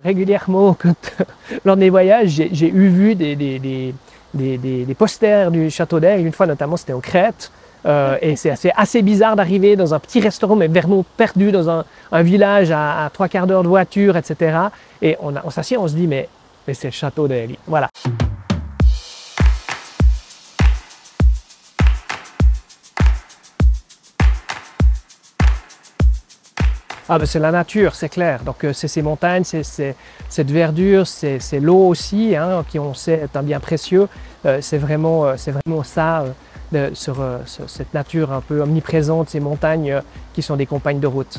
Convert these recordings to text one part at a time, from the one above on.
Régulièrement, lors de mes voyages, j'ai vu des posters du Château d'Aigle. Une fois notamment, c'était en Crète. Et c'est assez bizarre d'arriver dans un petit restaurant, mais vraiment perdu dans un village à 3/4 d'heure de voiture, etc. Et on s'assied, on se dit, mais c'est le Château d'Aigle. Voilà. Ah ben c'est la nature, c'est clair. Donc c'est ces montagnes, c'est cette verdure, c'est l'eau aussi, hein, qui on sait est un bien précieux. C'est vraiment ça, sur cette nature un peu omniprésente, ces montagnes qui sont des compagnes de route.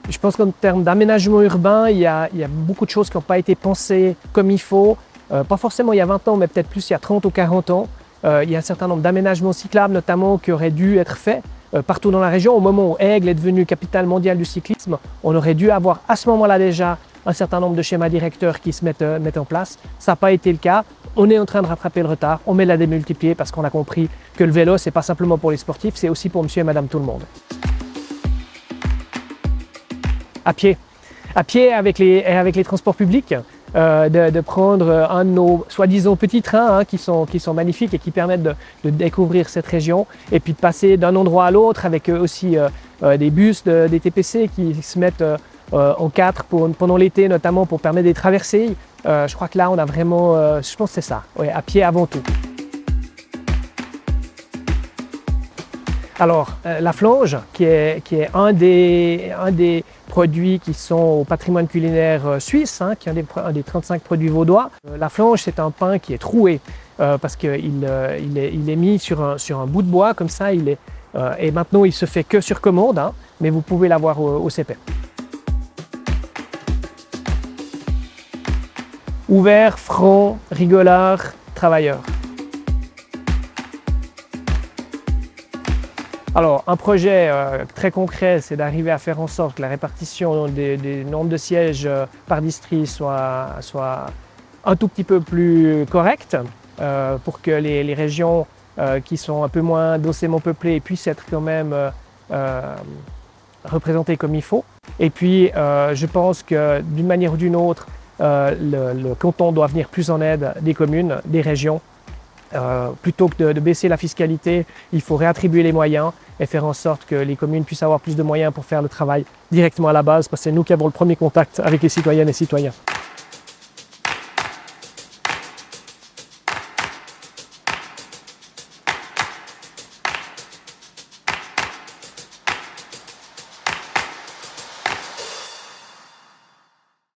Je pense qu'en termes d'aménagement urbain, il y a beaucoup de choses qui n'ont pas été pensées comme il faut. Pas forcément il y a 20 ans, mais peut-être plus il y a 30 ou 40 ans. Il y a un certain nombre d'aménagements cyclables notamment qui auraient dû être faits partout dans la région. Au moment où Aigle est devenue capitale mondiale du cyclisme, on aurait dû avoir à ce moment-là déjà un certain nombre de schémas directeurs qui se mettent en place. Ça n'a pas été le cas. On est en train de rattraper le retard. On met la démultiplier parce qu'on a compris que le vélo, ce n'est pas simplement pour les sportifs, c'est aussi pour monsieur et madame tout le monde. À pied avec les transports publics. De prendre un de nos soi-disant petits trains, hein, qui sont magnifiques et qui permettent de découvrir cette région, et puis de passer d'un endroit à l'autre avec aussi des bus, des TPC qui se mettent en 4 pendant l'été, notamment pour permettre des traversées. Je crois que là on a vraiment, je pense que c'est ça, ouais, à pied avant tout. Alors, la flange, qui est un des produits qui sont au patrimoine culinaire suisse, hein, qui est un des 35 produits vaudois. La flange, c'est un pain qui est troué parce qu'il est mis sur un bout de bois, comme ça, et maintenant il se fait que sur commande, hein, mais vous pouvez l'avoir au CP. Ouvert, franc, rigolard, travailleur. Alors, un projet très concret, c'est d'arriver à faire en sorte que la répartition des nombres de sièges par district soit un tout petit peu plus correcte pour que les régions qui sont un peu moins densément peuplées puissent être quand même représentées comme il faut. Et puis, je pense que d'une manière ou d'une autre, le canton doit venir plus en aide des communes, des régions. Plutôt que de baisser la fiscalité, il faut réattribuer les moyens et faire en sorte que les communes puissent avoir plus de moyens pour faire le travail directement à la base, parce que c'est nous qui avons le premier contact avec les citoyennes et citoyens.